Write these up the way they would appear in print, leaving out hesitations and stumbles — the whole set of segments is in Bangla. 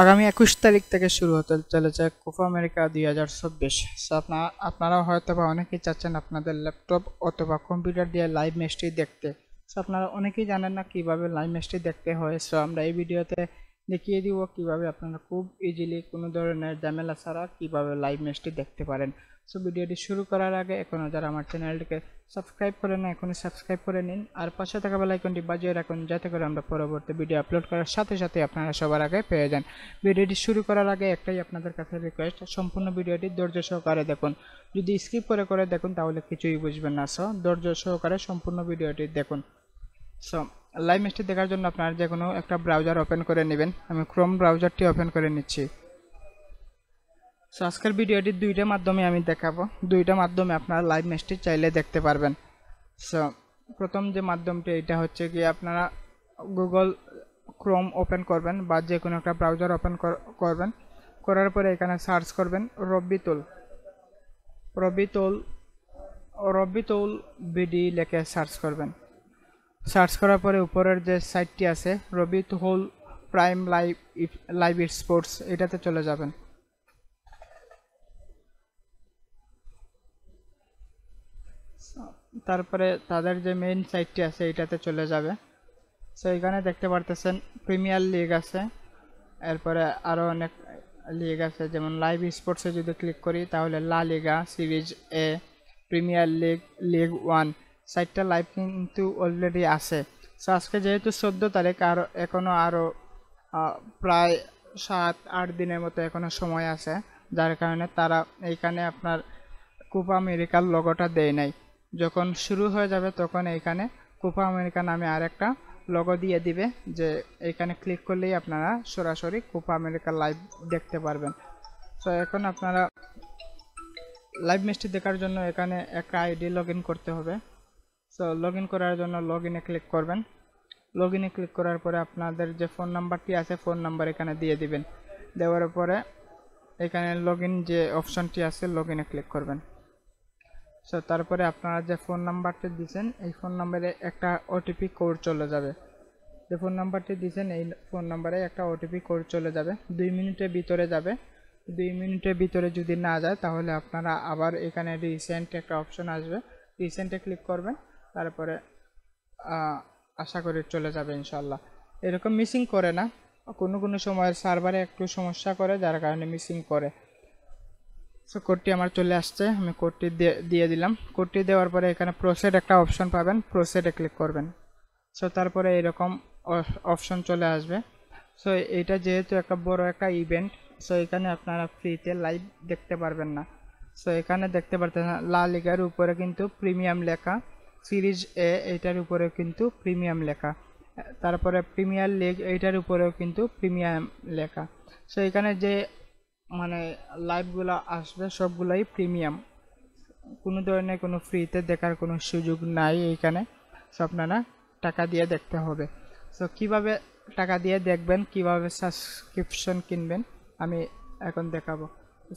আগামী 21 তারিখ থেকে শুরু হতে চলেছে কোপা আমেরিকা 2024। সো আপনারা হয়তো বা অনেকেই চাচ্ছেন আপনাদের ল্যাপটপ অথবা কম্পিউটার দিয়ে লাইভ ম্যাচটি দেখতে। সো আপনারা অনেকেই জানেন না কিভাবে লাইভ ম্যাচটি দেখতে হয়। সো আমরা এই ভিডিওতে দেখিয়ে দিব কিভাবে আপনারা খুব ইজিলি কোনো ধরনের ঝামেলা ছাড়া কিভাবে লাইভ ম্যাচটি দেখতে পারেন। সো ভিডিওটি শুরু করার আগে এখনও যারা আমার চ্যানেলটিকে সাবস্ক্রাইব করে না এখনই সাবস্ক্রাইব করে নিন, আর পাশে থাকা বেল আইকনটি বাজিয়ে রাখুন যাতে করে আমরা পরবর্তী ভিডিও আপলোড করার সাথে সাথে আপনারা সবার আগে পেয়ে যান। ভিডিওটি শুরু করার আগে একটাই আপনাদের কাছে রিকোয়েস্ট, সম্পূর্ণ ভিডিওটি ধৈর্য সহকারে দেখুন। যদি স্কিপ করে করে দেখুন তাহলে কিছুই বুঝবেন না। সো ধৈর্য সহকারে সম্পূর্ণ ভিডিওটি দেখুন। সো লাইভ ম্যাচটি দেখার জন্য আপনারা যে কোনো একটা ব্রাউজার ওপেন করে নেবেন। আমি ক্রোম ব্রাউজারটি ওপেন করে নিচ্ছি। সো আজকের ভিডিওটি দুইটা মাধ্যমে আমি দেখাবো, দুইটা মাধ্যমে আপনারা লাইভ ম্যাচটি চাইলে দেখতে পারবেন। সো প্রথম যে মাধ্যমটি এটা হচ্ছে কি আপনারা গুগল ক্রোম ওপেন করবেন বা যে কোনো একটা ব্রাউজার ওপেন করবেন, করার পরে এখানে সার্চ করবেন রবিতুল বিডি লিখে সার্চ করবেন। সার্চ করার পরে উপরের যে সাইটটি আছে রবিতুল প্রাইম লাইভ স্পোর্টস, এটাতে চলে যাবেন। তারপরে তাদের যে মেইন সাইটটি আছে এটাতে চলে যাবে। সো এখানে দেখতে পারতেছেন প্রিমিয়ার লিগ আছে, এরপরে আরও অনেক লিগ আছে, যেমন লাইভ স্পোর্টসে যদি ক্লিক করি তাহলে লা লিগা, সিরিজ এ, প্রিমিয়ার লিগ, লিগ 1 সাইটটা লাইভ কিন্তু অলরেডি আছে। সো আজকে যেহেতু 14 তারিখ আর এখনও প্রায় 7-8 দিনের মতো এখনও সময় আছে, যার কারণে তারা এইখানে আপনার কোপা আমেরিকার লোগোটা দেয় নাই। যখন শুরু হয়ে যাবে তখন এইখানে কোপা আমেরিকা নামে আরেকটা লোগো দিয়ে দিবে, যে এখানে ক্লিক করলেই আপনারা সরাসরি কোপা আমেরিকা লাইভ দেখতে পারবেন। তো এখন আপনারা লাইভ ম্যাচটি দেখার জন্য এখানে একটা আইডি লগ ইন করতে হবে। সো লগ ইন করার জন্য লগ ইনে ক্লিক করবেন। লগ ইনে ক্লিক করার পরে আপনাদের যে ফোন নাম্বারটি আছে ফোন নাম্বার এখানে দিয়ে দিবেন। দেওয়ার পরে এখানে লগ ইন যে অপশনটি আছে লগ ইনে ক্লিক করবেন। সো তারপরে আপনারা যে ফোন নাম্বারটি দিয়েছেন এই ফোন নাম্বারে একটা ওটিপি কোড চলে যাবে। যে ফোন নাম্বারটি দিয়েছেন এই ফোন নাম্বারে একটা ওটিপি কোড চলে যাবে, 2 মিনিটের ভিতরে যাবে। 2 মিনিটের ভিতরে যদি না যায় তাহলে আপনারা আবার এখানে রিসেন্ট একটা অপশন আসবে, রিসেন্টে ক্লিক করবেন। তারপরে আশা করি চলে যাবে ইনশাল্লাহ। এরকম মিসিং করে না, কোনো কোনো সময় সার্ভারে একটু সমস্যা করে যার কারণে মিসিং করে। সো কোডটি আমার চলে আসছে, আমি কোডটি দিয়ে দিলাম। কোডটি দেওয়ার পরে এখানে প্রসেড একটা অপশন পাবেন, প্রসেডে ক্লিক করবেন। সো তারপরে এরকম অপশন চলে আসবে। সো এটা যেহেতু একটা বড় একটা ইভেন্ট, সো এখানে আপনারা ফ্রিতে লাইভ দেখতে পারবেন না। সো এখানে দেখতে পারতেছেন লা লিগার উপরে কিন্তু প্রিমিয়াম লেখা, সিরিজ এ এইটার উপরেও কিন্তু প্রিমিয়াম লেখা, তারপরে প্রিমিয়ার লিগ এইটার উপরেও কিন্তু প্রিমিয়াম লেখা। সো এখানে যে মানে লাইভগুলো আসবে সবগুলোই প্রিমিয়াম, কোনো ধরনের কোনো ফ্রিতে দেখার কোনো সুযোগ নাই এইখানে। সো আপনারা টাকা দিয়ে দেখতে হবে। সো কিভাবে টাকা দিয়ে দেখবেন, কিভাবে সাবস্ক্রিপশন কিনবেন আমি এখন দেখাবো।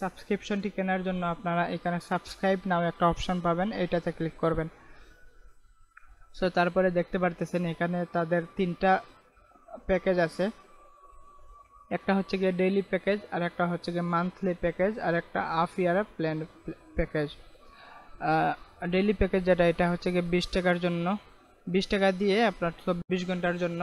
সাবস্ক্রিপশনটি কেনার জন্য আপনারা এখানে সাবস্ক্রাইব নাও একটা অপশন পাবেন, এটাতে ক্লিক করবেন। সো তারপরে দেখতে পারতেছেন এখানে তাদের 3টা প্যাকেজ আছে, একটা হচ্ছে গিয়ে ডেইলি প্যাকেজ, আর একটা হচ্ছে গিয়ে মান্থলি প্যাকেজ, আর একটা half year plan package. Daily package যেটা এটা হচ্ছে গিয়ে 20 টাকার জন্য, 20 টাকা দিয়ে আপনার 24 ঘন্টার জন্য।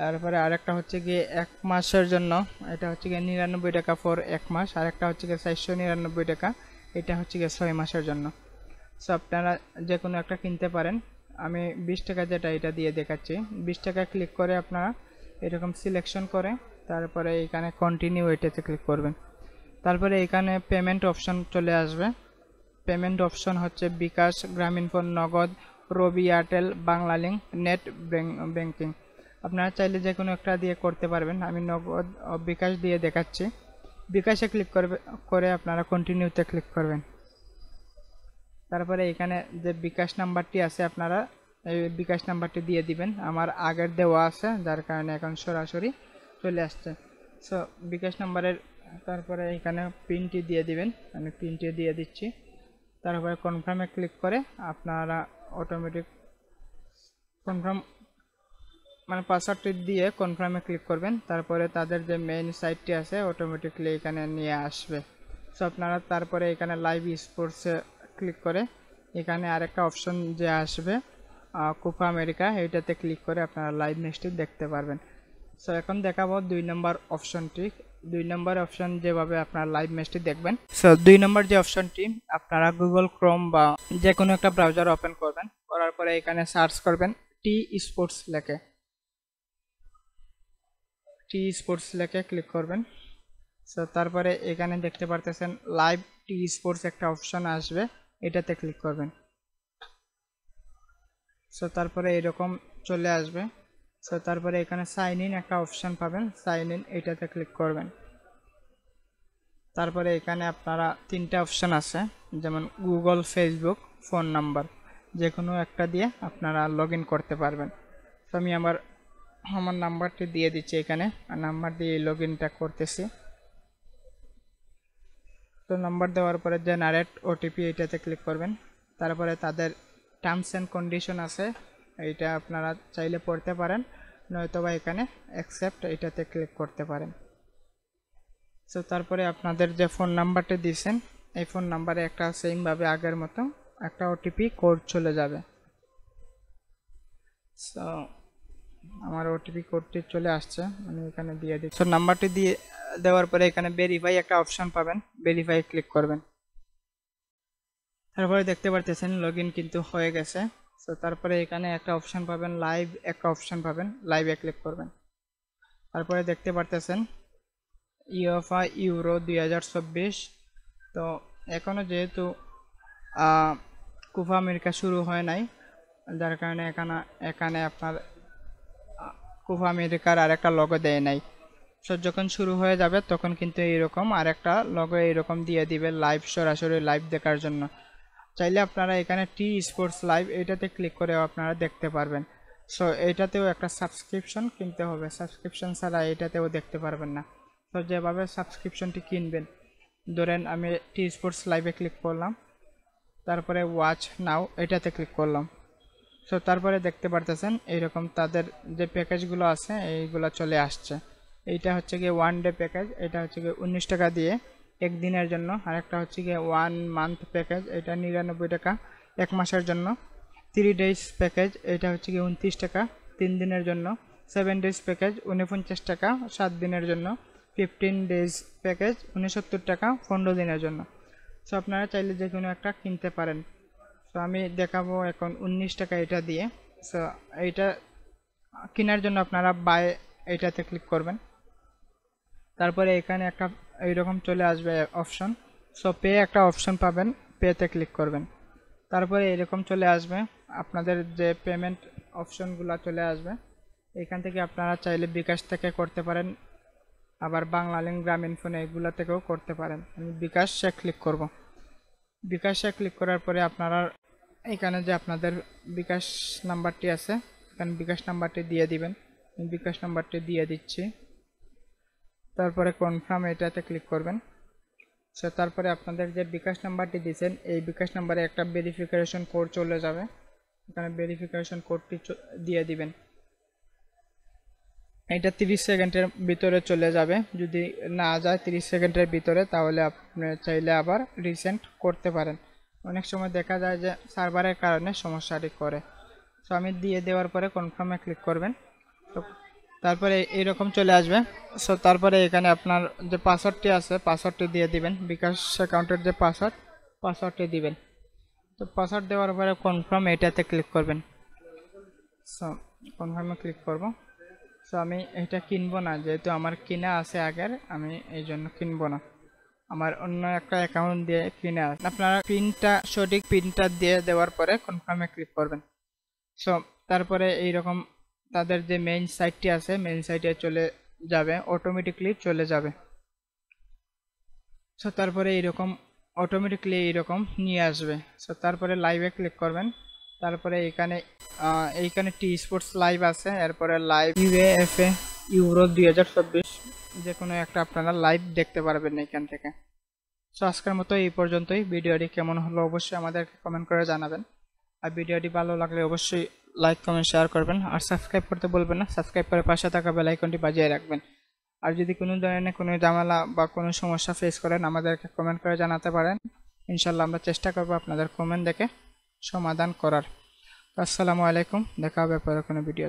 তারপরে আরেকটা হচ্ছে গিয়ে 1 মাসের জন্য, এটা হচ্ছে গিয়ে 99 টাকা ফর 1 মাস, আর একটা হচ্ছে গিয়ে 499 টাকা, এটা হচ্ছে গিয়ে 6 মাসের জন্য। সো আপনারা যে কোনো একটা কিনতে পারেন। আমি 20 টাকা যেটা এটা দিয়ে দেখাচ্ছি। 20 টাকা ক্লিক করে আপনারা এরকম সিলেকশন করে তারপরে এখানে কন্টিনিউ এটাতে ক্লিক করবেন। তারপরে এখানে পেমেন্ট অপশন চলে আসবে। পেমেন্ট অপশন হচ্ছে বিকাশ, গ্রামীণফোন, নগদ, রবি, এয়ারটেল, বাংলালিংক, নেট ব্যাংকিং। আপনারা চাইলে যে কোনো একটা দিয়ে করতে পারবেন। আমি নগদ বিকাশ দিয়ে দেখাচ্ছি। বিকাশে ক্লিক করে আপনারা কন্টিনিউতে ক্লিক করবেন। তারপরে এখানে যে বিকাশ নাম্বারটি আছে আপনারা এই বিকাশ নাম্বারটি দিয়ে দিবেন। আমার আগের দেওয়া আছে যার কারণে এখন সরাসরি চলে আসছে। সো বিকাশ নাম্বারের তারপরে এখানে পিনটি দিয়ে দিবেন, আমি পিনটি দিয়ে দিচ্ছি। তারপরে কনফার্মে ক্লিক করে আপনারা অটোমেটিক কনফার্ম মানে পাসওয়ার্ডটি দিয়ে কনফার্মে ক্লিক করবেন, তারপরে তাদের যে মেইন সাইটটি আছে অটোমেটিকলি এখানে নিয়ে আসবে। সো আপনারা তারপরে এখানে লাইভ স্পোর্টসে ক্লিক করে এখানে আরেকটা অপশন যে আসবে কোপা আমেরিকা, এইটাতে ক্লিক করে আপনারা লাইভ ম্যাচটি দেখতে পারবেন। সো এখন দেখাবো 2 নম্বর অপশনটি। 2 নম্বর অপশন যেভাবে আপনারা লাইভ ম্যাচটি দেখবেন। সো 2 নম্বর যে অপশনটি, আপনারা গুগল ক্রোম বা যে কোনো একটা ব্রাউজার ওপেন করবেন, করার পরে এখানে সার্চ করবেন টি স্পোর্টস লেখে, টি স্পোর্টস লেখে ক্লিক করবেন। সো তারপরে এখানে দেখতে পারতেছেন লাইভ টি স্পোর্টস একটা অপশন আসবে, এটাতে ক্লিক করবেন। সো তারপরে এরকম চলে আসবে। সো তারপরে এখানে সাইন ইন একটা অপশন পাবেন, সাইন ইন এটাতে ক্লিক করবেন। তারপরে এখানে আপনারা 3টা অপশন আছে, যেমন গুগল, ফেসবুক, ফোন নাম্বার, যে কোনো একটা দিয়ে আপনারা লগ ইন করতে পারবেন। তো আমি আমার নাম্বারটি দিয়ে দিচ্ছি এখানে, আর নাম্বার দিয়ে লগ ইনটা করতেছি। তো নাম্বার দেওয়ার পরে জেনারেট ওটিপি এটাতে ক্লিক করবেন। তারপরে তাদের টার্মস অ্যান্ড কন্ডিশন আছে, এইটা আপনারা চাইলে পড়তে পারেন, নয়তোবা এখানে অ্যাকসেপ্ট এটাতে ক্লিক করতে পারেন। সো তারপরে আপনাদের যে ফোন নাম্বারটা দিয়েছেন এই ফোন নাম্বারে একটা সেমভাবে আগের মতো একটা ওটিপি কোড চলে যাবে। সো আমার ওটিপি কোডটি চলে আসছে, আমি এখানে দিয়ে দিচ্ছি। সো নাম্বারটি দিয়ে দেওয়ার পরে এখানে ভেরিফাই একটা অপশন পাবেন, ভেরিফাই ক্লিক করবেন। তারপরে দেখতে পারতেছেন লগ ইন কিন্তু হয়ে গেছে। সো তারপরে এখানে একটা অপশন পাবেন, লাইভ একটা অপশন পাবেন, লাইভে ক্লিক করবেন। তারপরে দেখতে পারতেছেন ইউএফা ইউরো 2024। তো এখনও যেহেতু কোপা আমেরিকা শুরু হয় নাই, যার কারণে এখানে আপনার কোপা আমেরিকার আরেকটা লগো দেয় নাই। সো যখন শুরু হয়ে যাবে তখন কিন্তু এইরকম আরেকটা লগো এইরকম দিয়ে দিবে লাইভ, সরাসরি লাইভ দেখার জন্য। চাইলে আপনারা এখানে টি স্পোর্টস লাইভ এটাতে ক্লিক করে আপনারা দেখতে পারবেন। সো এটাতেও একটা সাবস্ক্রিপশন কিনতে হবে, সাবস্ক্রিপশন ছাড়া এটাতেও দেখতে পারবেন না। তো যেভাবে সাবস্ক্রিপশনটি কিনবেন, ধরেন আমি টি স্পোর্টস লাইভে ক্লিক করলাম, তারপরে ওয়াচ নাও এটাতে ক্লিক করলাম। সো তারপরে দেখতে পারতেছেন এইরকম তাদের যে প্যাকেজগুলো আছে এইগুলো চলে আসছে। এইটা হচ্ছে গিয়ে 1 ডে প্যাকেজ, এটা হচ্ছে গিয়ে 19 টাকা দিয়ে একদিনের জন্য, আর একটা হচ্ছে গিয়ে 1 মান্থ প্যাকেজ, এটা 99 টাকা 1 মাসের জন্য। 3 ডেজ প্যাকেজ, এটা হচ্ছে গিয়ে 29 টাকা 3 দিনের জন্য। 7 ডেজ প্যাকেজ 49 টাকা 7 দিনের জন্য। 15 ডেজ প্যাকেজ 69 টাকা 15 দিনের জন্য। সো আপনারা চাইলে যে কোনো একটা কিনতে পারেন। সো আমি দেখাবো এখন 19 টাকা এটা দিয়ে। সো এইটা কেনার জন্য আপনারা বাই এইটাতে ক্লিক করবেন। তারপরে এখানে একটা এইরকম চলে আসবে অপশন। সো পে একটা অপশন পাবেন, পেতে ক্লিক করবেন। তারপরে এরকম চলে আসবে আপনাদের যে পেমেন্ট অপশনগুলো চলে আসবে। এখান থেকে আপনারা চাইলে বিকাশ থেকে করতে পারেন, আবার বাংলালিংক, গ্রামীণ ফোন এগুলো থেকেও করতে পারেন। আমি বিকাশে ক্লিক করব। বিকাশে ক্লিক করার পরে আপনারা এখানে যে আপনাদের বিকাশ নাম্বারটি আছে এখানে বিকাশ নাম্বারটি দিয়ে দিবেন। আমি বিকাশ নাম্বারটি দিয়ে দিচ্ছি। তারপরে কনফার্ম এটাতে ক্লিক করবেন। সো তারপরে আপনাদের যে বিকাশ নাম্বারটি দিয়েছেন এই বিকাশ নাম্বারে একটা ভেরিফিকেশন কোড চলে যাবে, এখানে ভেরিফিকেশন কোডটি দিয়ে দিবেন। এটা 30 সেকেন্ডের ভিতরে চলে যাবে, যদি না যায় 30 সেকেন্ডের ভিতরে তাহলে আপনি চাইলে আবার রিসেন্ট করতে পারেন। অনেক সময় দেখা যায় যে সার্ভারের কারণে সমস্যাটি করে। সো আমি দিয়ে দেওয়ার পরে কনফার্মে ক্লিক করবেন। তো তারপরে এইরকম চলে আসবে। সো তারপরে এখানে আপনার যে পাসওয়ার্ডটি আছে পাসওয়ার্ডটি দিয়ে দিবেন, বিকাশ অ্যাকাউন্টের যে পাসওয়ার্ডটি দিবেন। তো পাসওয়ার্ড দেওয়ার পরে কনফার্ম এটাতে ক্লিক করবেন। সো কনফার্মে ক্লিক করব। সো আমি এটা কিনবো না, যেহেতু আমার কিনা আছে আগের, আমি এই জন্য কিনবো না, আমার অন্য একটা অ্যাকাউন্ট দিয়ে কিনে আছে। আপনারা পিনটা সঠিক পিনটা দিয়ে দেওয়ার পরে কনফার্মে ক্লিক করবেন। সো তারপরে এইরকম তাদের যে মেইন সাইটটি আছে মেইন সাইটে চলে যাবে, অটোমেটিকলি চলে যাবে। সো তারপরে এইরকম অটোমেটিকলি এইরকম নিয়ে আসবে। সো তারপরে লাইভে ক্লিক করবেন। তারপরে এইখানে টি স্পোর্টস লাইভ আছে, এরপরে লাইভ ইউএফএ ইউরো 2024, যে কোনো একটা আপনারা লাইভ দেখতে পারবেন এখান থেকে। সো আজকের মতো এই পর্যন্তই। ভিডিওটি কেমন হলো অবশ্যই আমাদেরকে কমেন্ট করে জানাবেন। আর ভিডিওটি ভালো লাগলে অবশ্যই লাইক কমেন্ট শেয়ার করবেন আর সাবস্ক্রাইব করতে বলবেন না। সাবস্ক্রাইব করে পাশে থাকা বেল আইকনটি বাজিয়ে রাখবেন। আর যদি কোনো ধরনের কোনো ঝামেলা বা কোনো সমস্যা ফেস করেন আমাদেরকে কমেন্ট করে জানাতে পারেন। ইনশাল্লাহ আমরা চেষ্টা করব আপনাদের কমেন্ট দেখে সমাধান করার। আসসালামু আলাইকুম, দেখা হবে পরে কোনো ভিডিও।